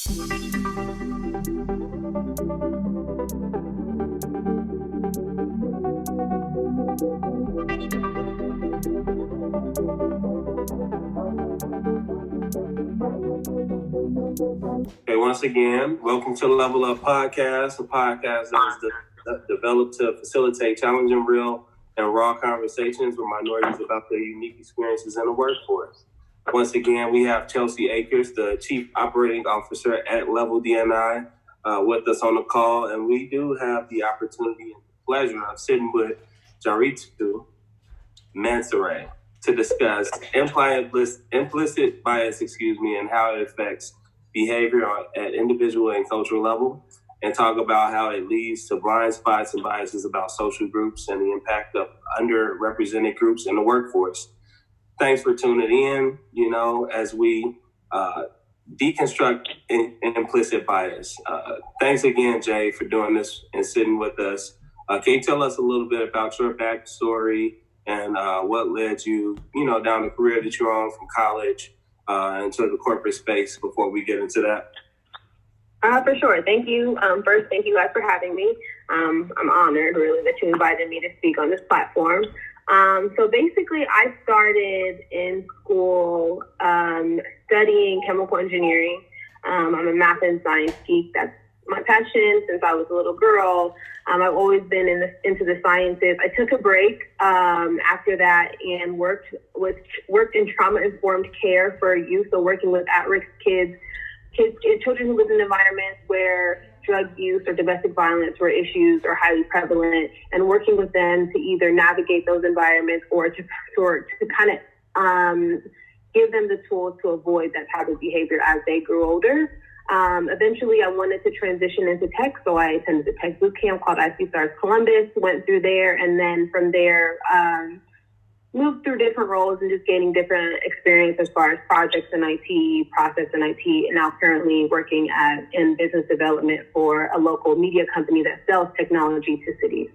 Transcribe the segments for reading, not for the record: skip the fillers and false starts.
Okay, once again, welcome to the Level Up Podcast, a podcast that is developed to facilitate challenging, real, and raw conversations with minorities about their unique experiences in the workforce. Once again, we have Chelsea Akers, the Chief Operating Officer at Level DNI, with us on the call, and we do have the opportunity and pleasure of sitting with Jariatu Mansarat to discuss implicit bias, and how it affects behavior at individual and cultural level, and talk about how it leads to blind spots and biases about social groups and the impact of underrepresented groups in the workforce. Thanks for tuning in, as we deconstruct implicit bias. Thanks again, Jay, for doing this and sitting with us. Can you tell us a little bit about your backstory and what led you, down the career that you're on from college into the corporate space before we get into that? For sure. Thank you. First, thank you guys for having me. I'm honored, really, that you invited me to speak on this platform. So basically, I started in school studying chemical engineering. I'm a math and science geek. That's my passion since I was a little girl. I've always been into the sciences. I took a break after that and worked in trauma-informed care for youth, so working with at-risk children who live in environments where drug use or domestic violence were issues or highly prevalent, and working with them to either navigate those environments or to kind of give them the tools to avoid that type of behavior as they grew older. Eventually, I wanted to transition into tech, so I attended a tech boot camp called IC Stars Columbus, went through there, and then from there, moved through different roles and just gaining different experience as far as projects in IT, process in IT, and now currently working in business development for a local media company that sells technology to cities.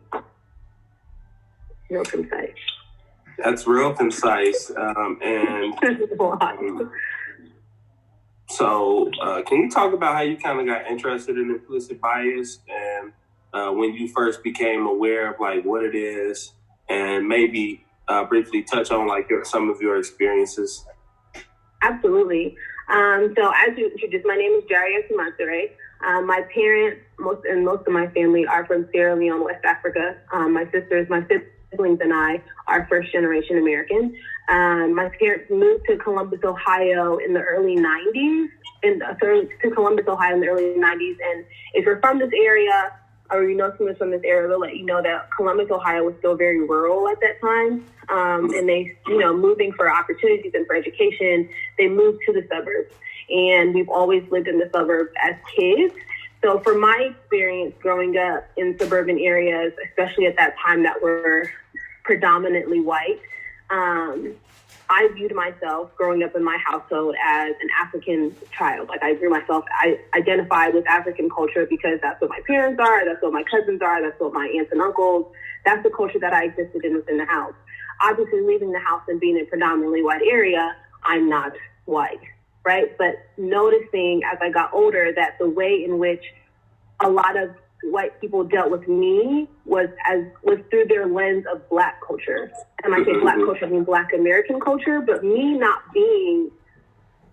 Real concise. That's real concise. So can you talk about how you kind of got interested in implicit bias and when you first became aware of what it is, and maybe briefly touch on some of your experiences? Absolutely. So as you introduced, my name is Jariatu Mansarat. My parents, most of my family are from Sierra Leone, West Africa. My siblings and I are first generation American. My parents moved to Columbus, Ohio in the early 90s. And if you're from this area, or someone from this area, they'll let you know that Columbus, Ohio was still very rural at that time. And they, moving for opportunities and for education, they moved to the suburbs. And we've always lived in the suburbs as kids. So for my experience growing up in suburban areas, especially at that time that were predominantly white, I viewed myself growing up in my household as an African child. I identify with African culture because that's what my parents are, that's what my cousins are, that's what my aunts and uncles, that's the culture that I existed in within the house. Obviously, leaving the house and being in a predominantly white area, I'm not white, right? But noticing as I got older that the way in which a lot of white people dealt with me was through their lens of Black culture. And I say Black culture, I mean Black American culture, but me not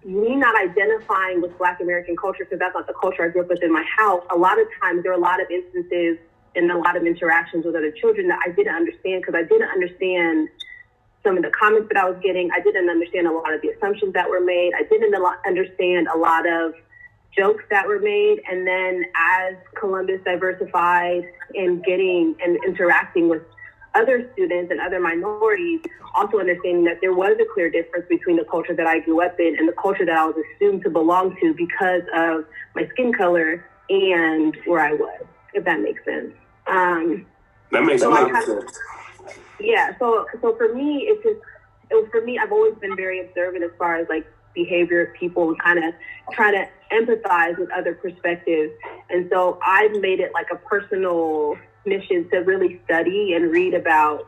identifying with Black American culture, because that's not the culture I grew up with in my house. A lot of times there are a lot of instances and a lot of interactions with other children that I didn't understand, because I didn't understand some of the comments that I was getting. I didn't understand a lot of the assumptions that were made. I didn't understand a lot of jokes that were made. And then as Columbus diversified and interacting with other students and other minorities, also understanding that there was a clear difference between the culture that I grew up in and the culture that I was assumed to belong to because of my skin color and where I was, if that makes sense. That makes a lot of sense. Yeah, so for me, I've always been very observant as far as behavior of people and kind of try to empathize with other perspectives. And so I've made it a personal mission to really study and read about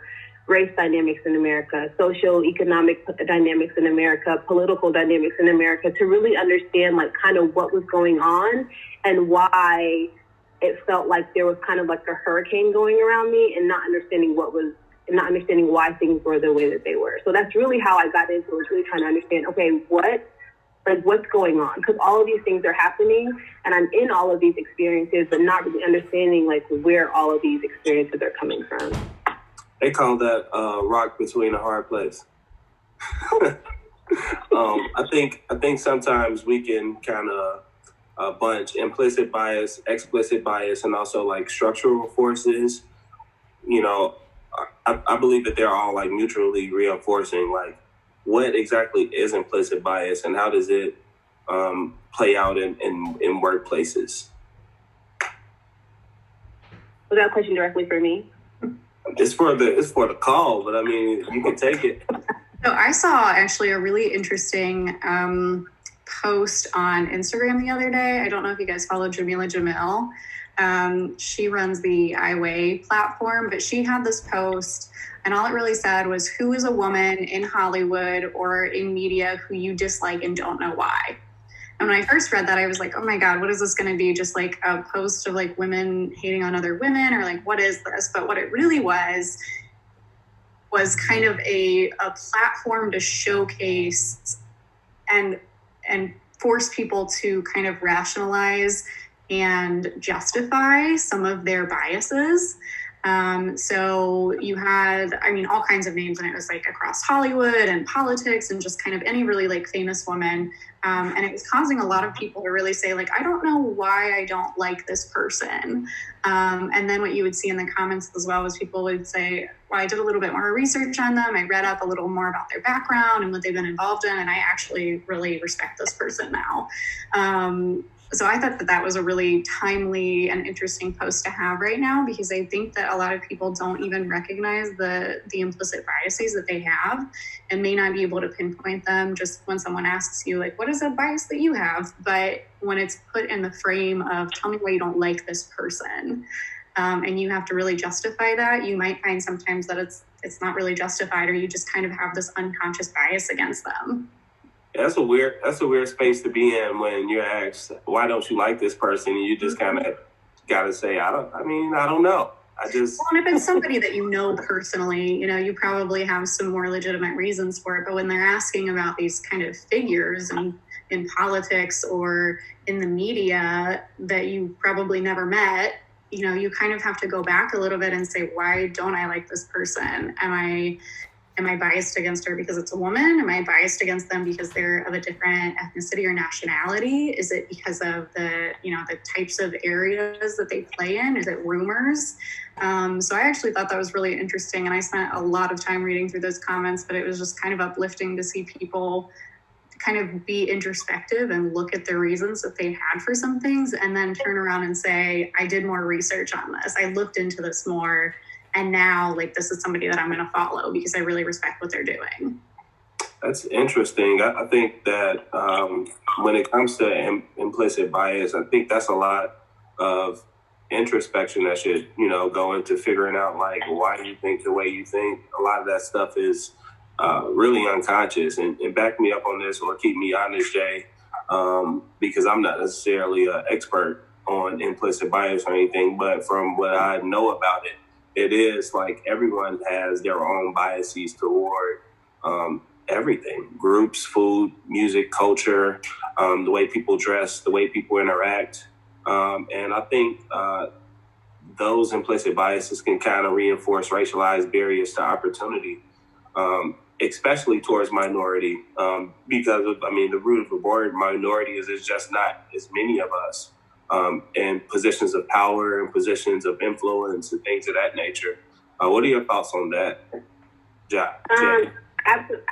race dynamics in America, socioeconomic dynamics in America, political dynamics in America, to really understand like kind of what was going on and why it felt like there was kind of like a hurricane going around me, and not understanding why things were the way that they were. So that's really how I got into it, was really trying to understand, okay, what's going on? Because all of these things are happening, and I'm in all of these experiences, but not really understanding like where all of these experiences are coming from. They call that rock between a hard place. I think sometimes we can kind of bunch implicit bias, explicit bias, and also like structural forces. You know, I believe that they're all like mutually reinforcing. Like, what exactly is implicit bias, and how does it play out in workplaces? Was that a question directly for me? It's for the call, but I mean, you can take it. So I saw actually a really interesting post on Instagram the other day. I don't know if you guys follow Jamila Jamil. She runs the iWay platform, but she had this post, and all it really said was, who is a woman in Hollywood or in media who you dislike and don't know why? And when I first read that, I was like, oh my God, what is this going to be? Just like a post of like women hating on other women, or like, what is this? But what it really was kind of a platform to showcase and force people to kind of rationalize and justify some of their biases. So you had, all kinds of names, and it was like across Hollywood and politics and just kind of any really like famous woman. And it was causing a lot of people to really say like, I don't know why I don't like this person. And then what you would see in the comments as well was people would say, well, I did a little bit more research on them. I read up a little more about their background and what they've been involved in, and I actually really respect this person now. So I thought that was a really timely and interesting post to have right now, because I think that a lot of people don't even recognize the implicit biases that they have, and may not be able to pinpoint them just when someone asks you, like, what is a bias that you have? But when it's put in the frame of, tell me why you don't like this person, and you have to really justify that, you might find sometimes that it's not really justified, or you just kind of have this unconscious bias against them. That's a weird space to be in when you're asked, why don't you like this person? And you just kind of got to say, I don't know. Well, and if it's somebody that you know personally, you probably have some more legitimate reasons for it. But when they're asking about these kind of figures and in politics or in the media that you probably never met, you kind of have to go back a little bit and say, why don't I like this person? Am I biased against her because it's a woman? Am I biased against them because they're of a different ethnicity or nationality? Is it because of the types of areas that they play in? Is it rumors? So I actually thought that was really interesting, and I spent a lot of time reading through those comments, but it was just kind of uplifting to see people kind of be introspective and look at the reasons that they had for some things, and then turn around and say, I did more research on this. I looked into this more. And now, like, this is somebody that I'm going to follow because I really respect what they're doing. That's interesting. I think that when it comes to implicit bias, I think that's a lot of introspection that should, go into figuring out, like, why you think the way you think. A lot of that stuff is really unconscious. And back me up on this, or keep me honest, Jay, because I'm not necessarily an expert on implicit bias or anything, but from what I know about it, it is like everyone has their own biases toward everything: groups, food, music, culture, the way people dress, the way people interact. And I think those implicit biases can kind of reinforce racialized barriers to opportunity, especially towards minority, because of, the root of the word minority is there's just not as many of us. And positions of power and positions of influence and things of that nature. What are your thoughts on that, Jay?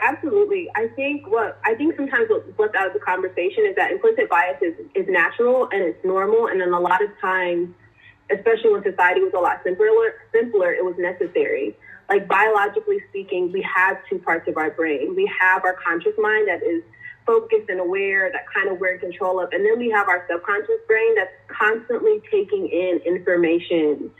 Absolutely. I think sometimes what's out of the conversation is that implicit bias is natural and it's normal, and then a lot of times, especially when society was a lot simpler, it was necessary. Like, biologically speaking, we have two parts of our brain. We have our conscious mind that is focused and aware, that kind of we're in control of. And then we have our subconscious brain that's constantly taking in information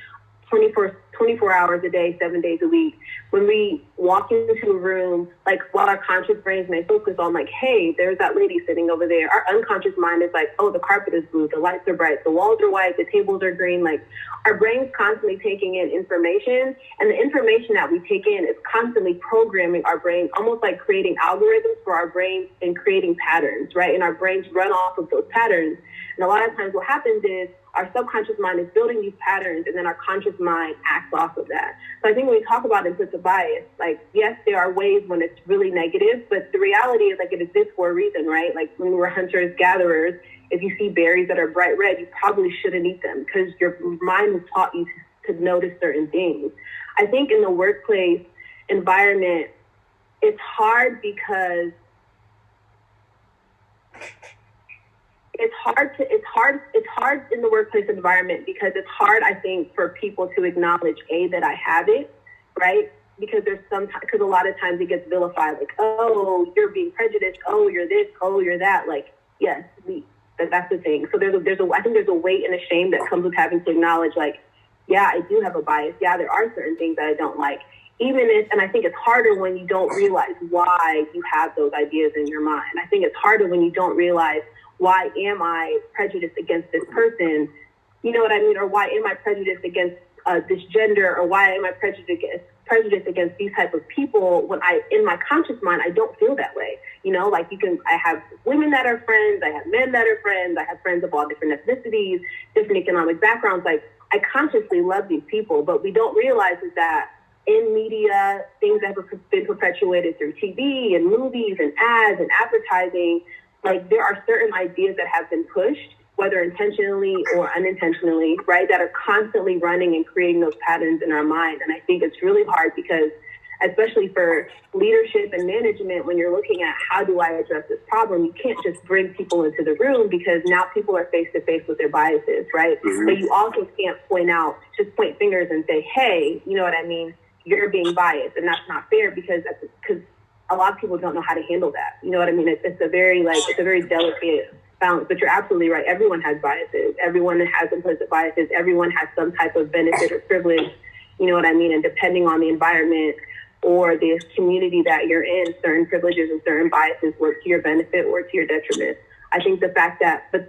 24/7, 24 hours a day, 7 days a week. When we walk into a room, like while our conscious brains may focus on like, hey, there's that lady sitting over there, our unconscious mind is like, oh, the carpet is blue, the lights are bright, the walls are white, the tables are green. Like our brain's constantly taking in information, and the information that we take in is constantly programming our brain, almost like creating algorithms for our brains and creating patterns, right? And our brains run off of those patterns. And a lot of times what happens is our subconscious mind is building these patterns, and then our conscious mind acts off of that. So I think when we talk about implicit bias, like, yes, there are ways when it's really negative, but the reality is like it exists for a reason, right? Like when we were hunters, gatherers, if you see berries that are bright red, you probably shouldn't eat them because your mind has taught you to notice certain things. I think in the workplace environment, it's hard because it's hard in the workplace environment because it's hard, I think, for people to acknowledge that I have it, right? Because because a lot of times it gets vilified, like, oh, you're being prejudiced, oh, you're this, oh, you're that. Like, yes, that's the thing. So I think there's a weight and a shame that comes with having to acknowledge, like, yeah, I do have a bias. Yeah, there are certain things that I don't like. And I think it's harder when you don't realize why you have those ideas in your mind. I think it's harder when you don't realize, why am I prejudiced against this person? You know what I mean? Or why am I prejudiced against this gender? Or why am I prejudiced against these type of people when in my conscious mind, I don't feel that way. You know, like I have women that are friends, I have men that are friends, I have friends of all different ethnicities, different economic backgrounds. Like I consciously love these people, but we don't realize is that in media, things that have been perpetuated through TV and movies and ads and advertising, like there are certain ideas that have been pushed, whether intentionally or unintentionally, right, that are constantly running and creating those patterns in our mind. And I think it's really hard because, especially for leadership and management, when you're looking at how do I address this problem, you can't just bring people into the room because now people are face to face with their biases, right? Mm-hmm. But you also can't just point fingers and say, hey, you know what I mean? You're being biased, and that's not fair because a lot of people don't know how to handle that. You know what I mean? It's a very delicate balance, but you're absolutely right. Everyone has biases. Everyone has implicit biases. Everyone has some type of benefit or privilege. You know what I mean? And depending on the environment or the community that you're in, certain privileges and certain biases work to your benefit or to your detriment. I think but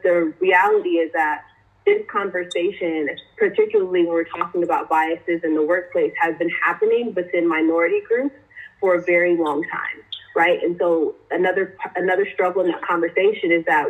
the reality is that this conversation, particularly when we're talking about biases in the workplace, has been happening within minority groups for a very long time, right? And so another struggle in that conversation is that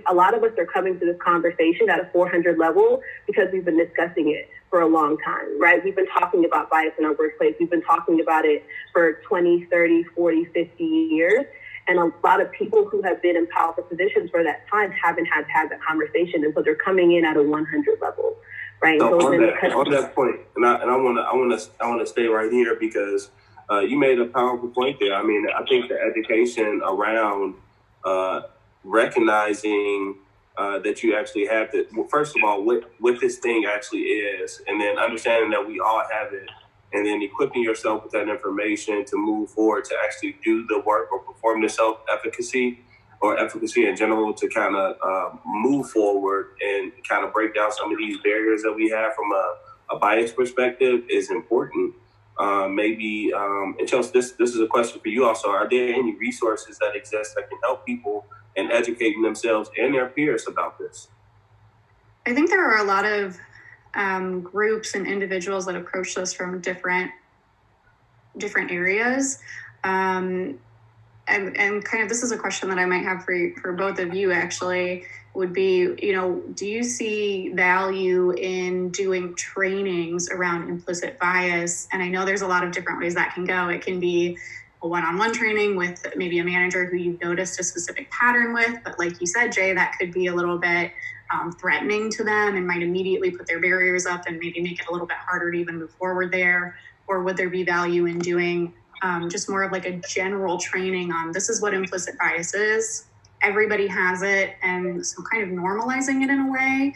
a lot of us are coming to this conversation at a 400 level because we've been discussing it for a long time, right? We've been talking about bias in our workplace. We've been talking about it for 20, 30, 40, 50 years. And a lot of people who have been in powerful positions for that time haven't had that conversation. And so they're coming in at a 100 level, right? So on that point, and I want to stay right here because you made a powerful point there. I mean, I think the education around recognizing that you actually have to, well, first of all, what this thing actually is, and then understanding that we all have it, and then equipping yourself with that information to move forward to actually do the work or perform the self-efficacy or efficacy in general to kind of move forward and kind of break down some of these barriers that we have from a bias perspective is important. And Chelsea, this is a question for you also. Are there any resources that exist that can help people in educating themselves and their peers about this? I think there are a lot of groups and individuals that approach this from different areas. And kind of this is a question that I might have for both of you actually would be, do you see value in doing trainings around implicit bias? And I know there's a lot of different ways that can go. It can be a one-on-one training with maybe a manager who you've noticed a specific pattern with, but like you said, Jay, that could be a little bit threatening to them and might immediately put their barriers up and maybe make it a little bit harder to even move forward there. Or would there be value in doing just more of like a general training on this is what implicit bias is, everybody has it, and so kind of normalizing it in a way,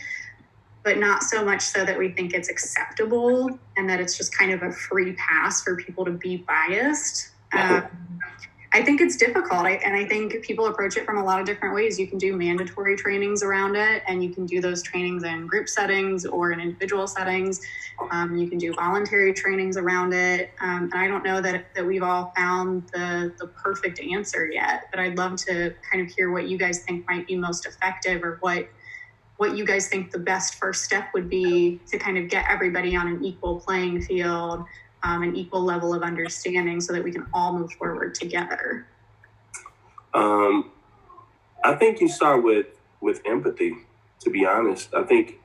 but not so much so that we think it's acceptable and that it's just kind of a free pass for people to be biased. I think it's difficult, and I think people approach it from a lot of different ways. You can do mandatory trainings around it, and you can do those trainings in group settings or in individual settings. You can do voluntary trainings around it. And I don't know that we've all found the perfect answer yet, but I'd love to kind of hear what you guys think might be most effective, or what you guys think the best first step would be to kind of get everybody on an equal playing field, an equal level of understanding, so that we can all move forward together. I think you start with empathy, to be honest. I think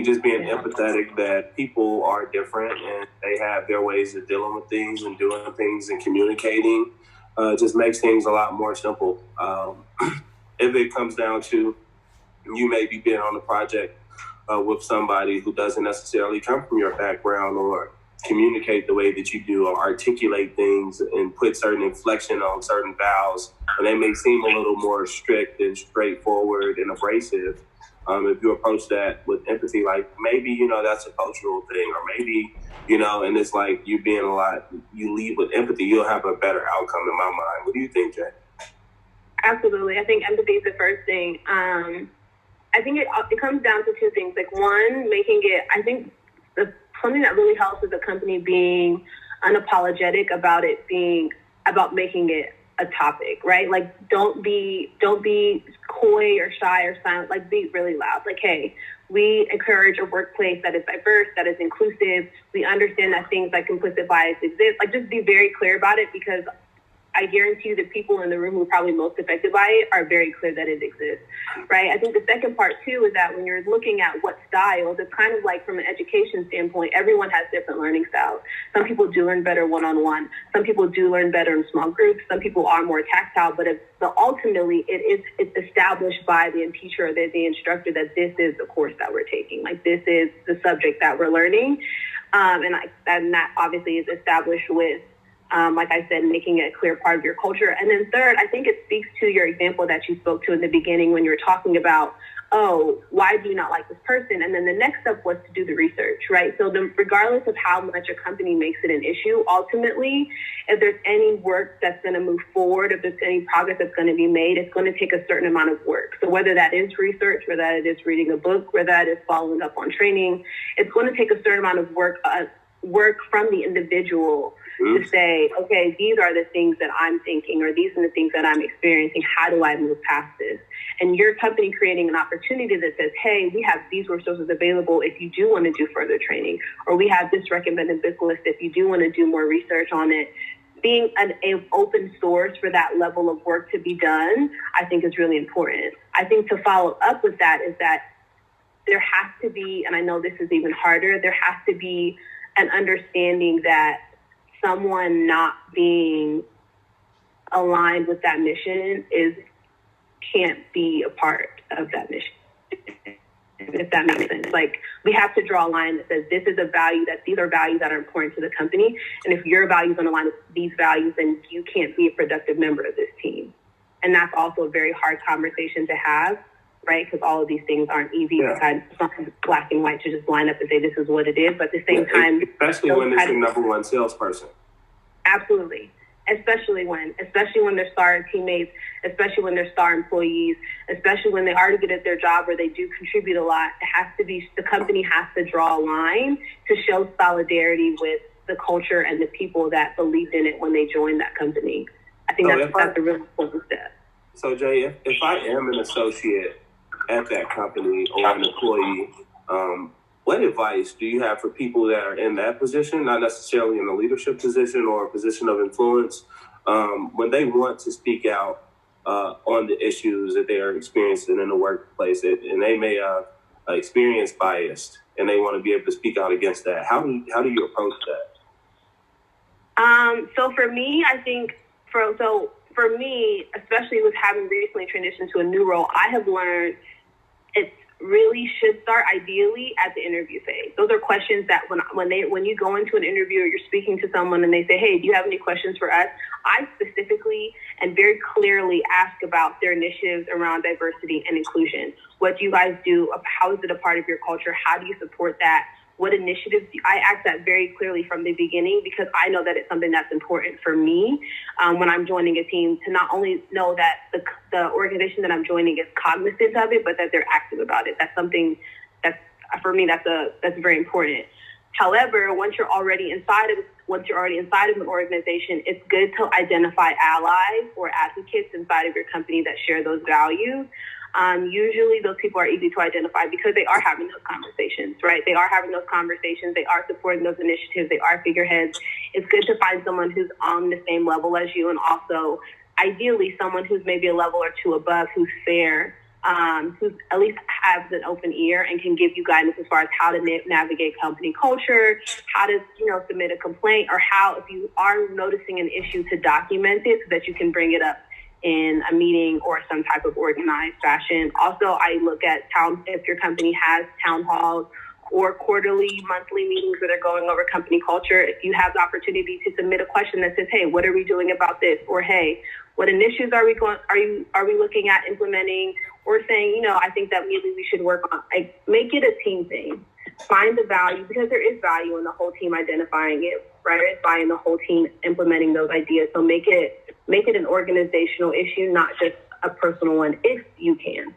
just being empathetic that people are different and they have their ways of dealing with things and doing things and communicating just makes things a lot more simple. If it comes down to you maybe being on a project with somebody who doesn't necessarily come from your background or communicate the way that you do or articulate things and put certain inflection on certain vowels, and they may seem a little more strict and straightforward and abrasive. If you approach that with empathy, like maybe, that's a cultural thing, or maybe, and it's like you lead with empathy, you'll have a better outcome in my mind. What do you think, Jay? Absolutely. I think empathy is the first thing. I think it comes down to two things. Like, one, something that really helps is a company being unapologetic about making it a topic, right? Like, don't be coy or shy or silent. Like, be really loud. Like, hey, we encourage a workplace that is diverse, that is inclusive. We understand that things like implicit bias exist. Like, just be very clear about it, because I guarantee you the people in the room who are probably most affected by it are very clear that it exists, right? I think the second part, too, is that when you're looking at what styles, it's kind of like from an education standpoint, everyone has different learning styles. Some people do learn better one-on-one. Some people do learn better in small groups. Some people are more tactile, but ultimately it's established by the teacher or the instructor that this is the course that we're taking. Like, this is the subject that we're learning. And that obviously is established with, like I said, making it a clear part of your culture. And then third, I think it speaks to your example that you spoke to in the beginning when you were talking about, why do you not like this person? And then the next step was to do the research, right? So regardless of how much a company makes it an issue, ultimately, if there's any work that's going to move forward, if there's any progress that's going to be made, it's going to take a certain amount of work. So whether that is research, whether that is reading a book, whether that is following up on training, it's going to take a certain amount of work from the individual to say, okay, these are the things that I'm thinking, or these are the things that I'm experiencing. How do I move past this? And your company creating an opportunity that says, hey, we have these resources available if you do want to do further training, or we have this recommended book list if you do want to do more research on it. Being an open source for that level of work to be done, I think is really important. I think to follow up with that is that there has to be, and I know this is even harder, there has to be an understanding that someone not being aligned with that mission can't be a part of that mission, if that makes sense. Like, we have to draw a line that says this is a value, that these are values that are important to the company. And if your values don't align with these values, then you can't be a productive member of this team. And that's also a very hard conversation to have, right? Because all of these things aren't easy. It's not black and white to just line up and say this is what it is. But at the same time, especially when it's your number one salesperson. Absolutely. Especially when they're star teammates, especially when they're star employees, especially when they are good at their job or they do contribute a lot. The company has to draw a line to show solidarity with the culture and the people that believed in it when they joined that company. I think that's a really important step. So, Jay, if I am an associate at that company or an employee, what advice do you have for people that are in that position, not necessarily in a leadership position or a position of influence, when they want to speak out on the issues that they are experiencing in the workplace, and they may experience bias, and they want to be able to speak out against that? How do you approach that? So for me, I think for me, especially with having recently transitioned to a new role, I have learned it really should start ideally at the interview phase. Those are questions that when you go into an interview or you're speaking to someone and they say, hey, do you have any questions for us? I specifically and very clearly ask about their initiatives around diversity and inclusion. What do you guys do? How is it a part of your culture? How do you support that? what initiatives, I ask that very clearly from the beginning, because I know that it's something that's important for me when I'm joining a team, to not only know that the organization that I'm joining is cognizant of it, but that they're active about it. That's something that's, for me, that's very important. However, once you're already inside of an organization, it's good to identify allies or advocates inside of your company that share those values. Usually those people are easy to identify because they are having those conversations, right? They are having those conversations. They are supporting those initiatives. They are figureheads. It's good to find someone who's on the same level as you, and also ideally someone who's maybe a level or two above, who's fair, who at least has an open ear and can give you guidance as far as how to navigate company culture, how to, submit a complaint, or how, if you are noticing an issue, to document it so that you can bring it up in a meeting or some type of organized fashion. Also, I look at if your company has town halls or quarterly, monthly meetings where they're going over company culture. If you have the opportunity to submit a question that says, "Hey, what are we doing about this?" or "Hey, what initiatives are we looking at implementing?" or saying, I think that maybe we should work on, make it a team thing. Find the value, because there is value in the whole team identifying it, right? There's value in the whole team implementing those ideas. So make it an organizational issue, not just a personal one, if you can.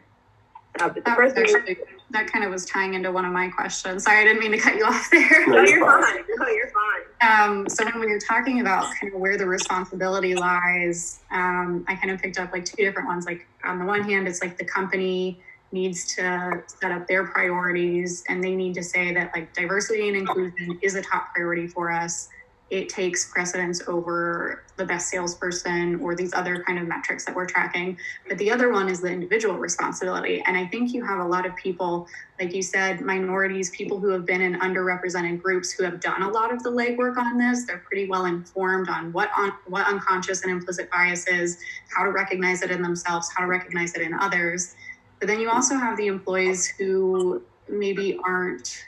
That kind of was tying into one of my questions. Sorry, I didn't mean to cut you off there. No, you're fine. No, you're fine. So when you're talking about kind of where the responsibility lies, I kind of picked up like two different ones. Like on the one hand, it's like the company needs to set up their priorities, and they need to say that like diversity and inclusion is a top priority for us. It takes precedence over the best salesperson or these other kind of metrics that we're tracking. But the other one is the individual responsibility. And I think you have a lot of people, like you said, minorities, people who have been in underrepresented groups, who have done a lot of the legwork on this. They're pretty well informed on what unconscious and implicit bias is, how to recognize it in themselves, how to recognize it in others. But then you also have the employees who maybe aren't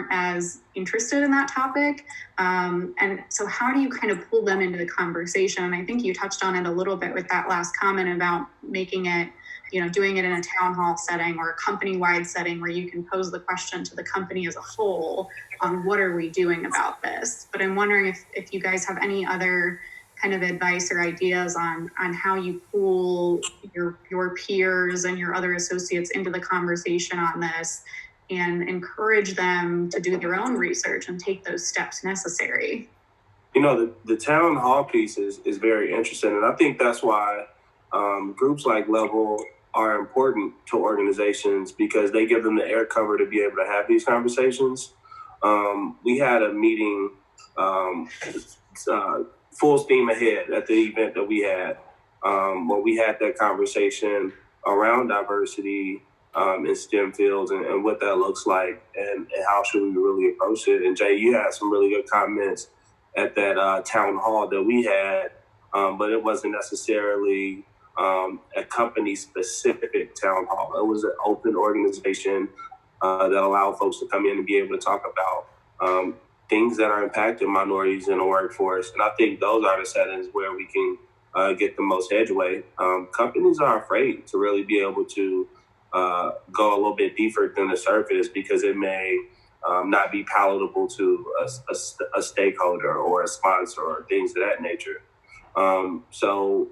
as interested in that topic. And so how do you kind of pull them into the conversation? And I think you touched on it a little bit with that last comment about making it, doing it in a town hall setting or a company-wide setting where you can pose the question to the company as a whole on what are we doing about this. But I'm wondering if you guys have any other kind of advice or ideas on how you pull your peers and your other associates into the conversation on this, and encourage them to do their own research and take those steps necessary. The town hall piece is very interesting. And I think that's why groups like Level are important to organizations, because they give them the air cover to be able to have these conversations. We had a meeting full steam ahead at the event that we had, where we had that conversation around diversity in STEM fields and what that looks like and how should we really approach it. And Jay, you had some really good comments at that town hall that we had, but it wasn't necessarily a company-specific town hall. It was an open organization that allowed folks to come in and be able to talk about things that are impacting minorities in the workforce. And I think those are the settings where we can get the most headway. Companies are afraid to really be able to go a little bit deeper than the surface, because it may not be palatable to a stakeholder or a sponsor or things of that nature. So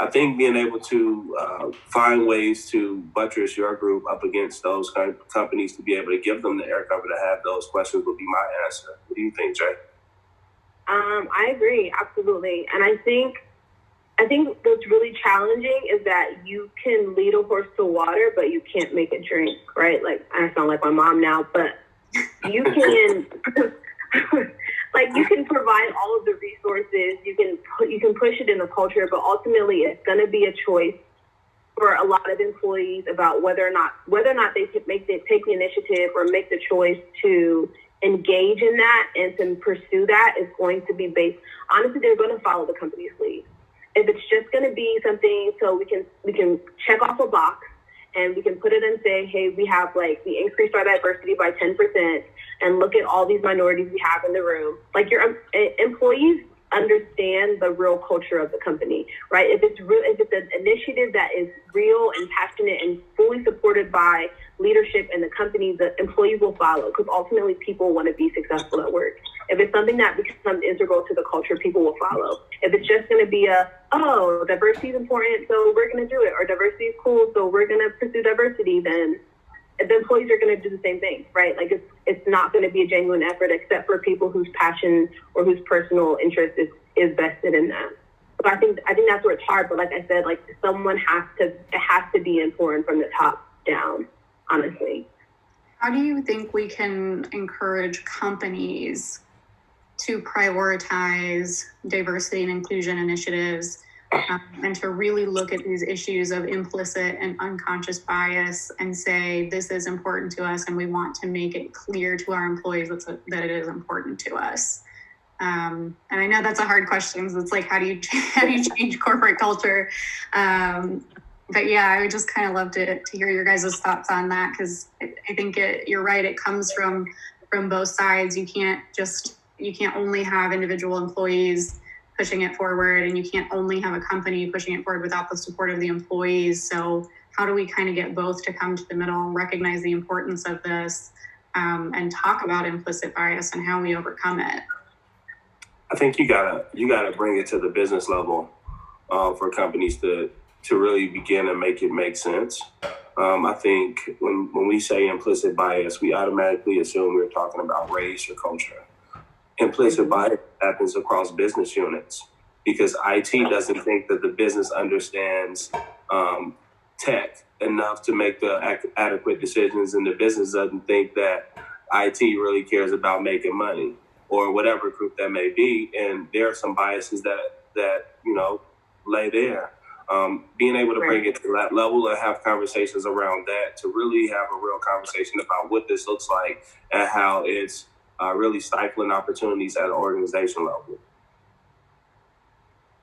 I think being able to find ways to buttress your group up against those kind of companies to be able to give them the air cover to have those questions would be my answer. What do you think, Jay? I agree, absolutely. And I think what's really challenging is that you can lead a horse to water, but you can't make it drink, right? Like, I sound like my mom now, but you can, you can provide all of the resources, you can push it in the culture, but ultimately it's going to be a choice for a lot of employees about whether or not they take the initiative or make the choice to engage in that and to pursue that. Is going to be based, honestly, they're going to follow the company's lead. If it's just going to be something so we can check off a box and we can put it and say, hey, we we increased our diversity by 10%, and look at all these minorities we have in the room. Like, your employees understand the real culture of the company, right? If it's an initiative that is real and passionate and fully supported by leadership and the company, the employees will follow, because ultimately people want to be successful at work. If it's something that becomes integral to the culture, people will follow. If it's just going to be diversity is important, so we're going to do it, or diversity is cool, so we're going to pursue diversity, then the employees are going to do the same thing, right? Like it's not going to be a genuine effort, except for people whose passion or whose personal interest is vested in that. So I think that's where it's hard. But like I said, like it has to be important from the top down, honestly. How do you think we can encourage companies to prioritize diversity and inclusion initiatives and to really look at these issues of implicit and unconscious bias and say, this is important to us and we want to make it clear to our employees that it is important to us? And I know that's a hard question. It's like, how do you change corporate culture? But yeah, I would just kind of love to hear your guys' thoughts on that, because I think you're right. It comes from both sides. You can't only have individual employees pushing it forward, and you can't only have a company pushing it forward without the support of the employees. So how do we kind of get both to come to the middle and recognize the importance of this and talk about implicit bias and how we overcome it? I think you gotta bring it to the business level for companies to really begin and make it make sense. I think when we say implicit bias, we automatically assume we're talking about race or culture. Implicit bias happens across business units because IT doesn't think that the business understands tech enough to make the adequate decisions, and the business doesn't think that IT really cares about making money, or whatever group that may be. And there are some biases that lay there. Being able to bring it to that level and have conversations around that, to really have a real conversation about what this looks like and how it's really stifling opportunities at an organization level.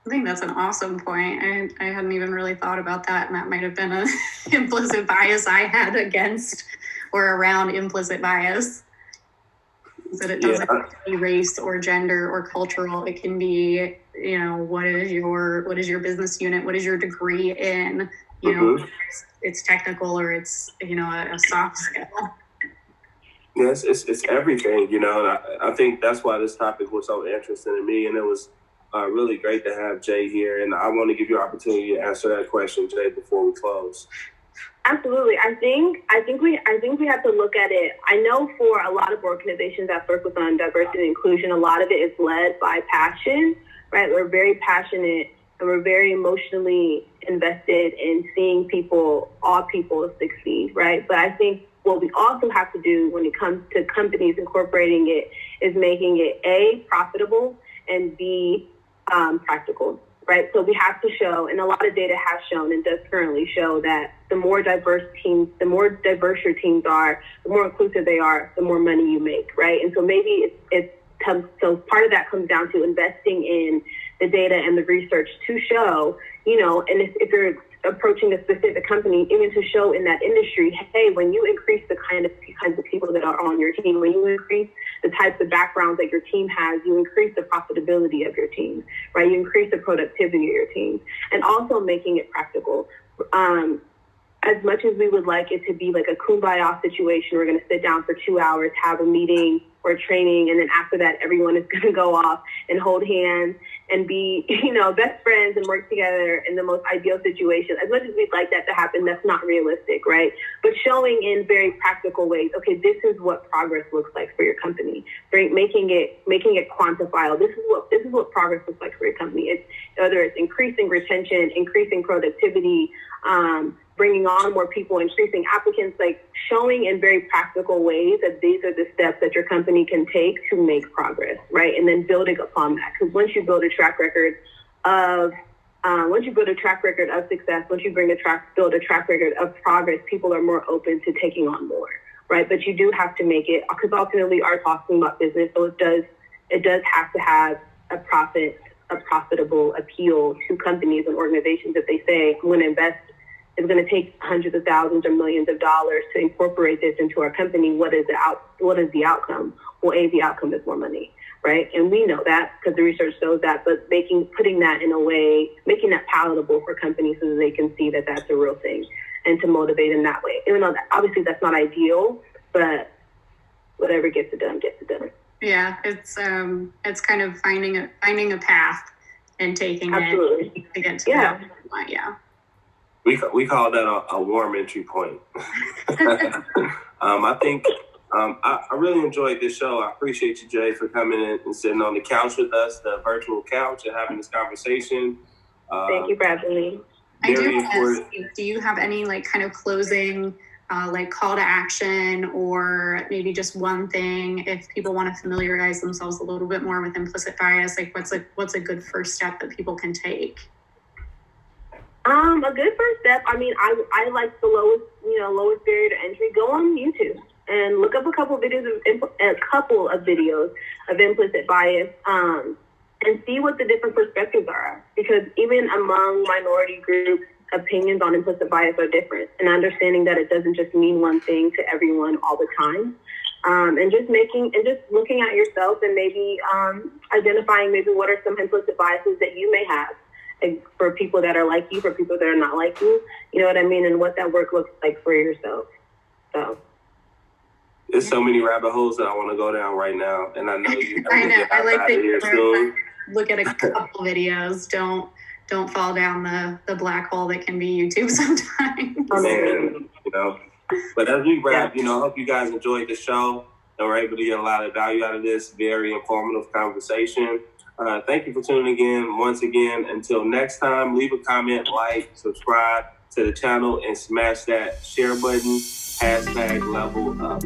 I think that's an awesome point. I hadn't even really thought about that, and that might have been an implicit bias I had against or around implicit bias. That it doesn't have to be race or gender or cultural. It can be, what is your business unit? What is your degree in? It's technical or it's a soft skill. Yes, it's everything, and I think that's why this topic was so interesting to me, and it was really great to have Jay here. And I want to give you an opportunity to answer that question, Jay, before we close. Absolutely. I think we have to look at it. I know for a lot of organizations that focus on diversity and inclusion, a lot of it is led by passion, right? We're very passionate and we're very emotionally invested in seeing all people succeed, right? But I think what we also have to do when it comes to companies incorporating it is making it A, profitable, and B, practical. Right. So we have to show, and a lot of data has shown and does currently show, that the more diverse your teams are, the more inclusive they are, the more money you make. Right. And so maybe so part of that comes down to investing in the data and the research to show, and if you're approaching a specific company, even to show in that industry, hey, when you increase the kinds of people that are on your team, when you increase the types of backgrounds that your team has, you increase the profitability of your team, right? You increase the productivity of your team, and also making it practical. As much as we would like it to be like a kumbaya situation, we're going to sit down for 2 hours, have a meeting or training, and then after that, everyone is going to go off and hold hands and be, best friends and work together in the most ideal situation. As much as we'd like that to happen, that's not realistic, right? But showing in very practical ways, okay, this is what progress looks like for your company, right? Making it quantifiable. This is what progress looks like for your company. It's whether it's increasing retention, increasing productivity, bringing on more people, increasing applicants, like showing in very practical ways that these are the steps that your company can take to make progress, right? And then building upon that. Because once you build a track record of success, once you build a track record of progress, people are more open to taking on more, right? But you do have to make it, because ultimately we are talking about business, so it does have to have a profitable appeal to companies and organizations. If they say, I'm going to invest, it's going to take hundreds of thousands or millions of dollars to incorporate this into our company, what is the outcome? Well, the outcome is more money, right? And we know that because the research shows that, but putting that in a way, making that palatable for companies so that they can see that that's a real thing. and to motivate in that way. Even though obviously that's not ideal, but whatever gets it done, gets it done. Yeah, it's kind of finding a path and taking Absolutely. it to get to that point. Yeah. We call that a warm entry point. I think I really enjoyed this show. I appreciate you, Jay, for coming in and sitting on the couch with us, the virtual couch, and having this conversation. Thank you for having me. I do ask, do you have any like kind of closing like call to action, or maybe just one thing if people want to familiarize themselves a little bit more with implicit bias? Like what's a good first step that people can take? A good first step. I mean, I like the lowest barrier to entry. Go on YouTube and look up a couple of videos of implicit bias, and see what the different perspectives are. Because even among minority groups, opinions on implicit bias are different, and understanding that it doesn't just mean one thing to everyone all the time. And just looking at yourself and maybe identifying maybe what are some implicit biases that you may have, for people that are like you, for people that are not like you, you know what I mean, and what that work looks like for yourself. So there's so many rabbit holes that I want to go down right now, and I know you. I know. I like that. Look at a couple videos. Don't fall down the black hole that can be YouTube sometimes. Man, But as we wrap, I hope you guys enjoyed the show and were able to get a lot of value out of this very informative conversation. Thank you for tuning in once again. Until next time, leave a comment, like, subscribe to the channel, and smash that share button. #Level Up.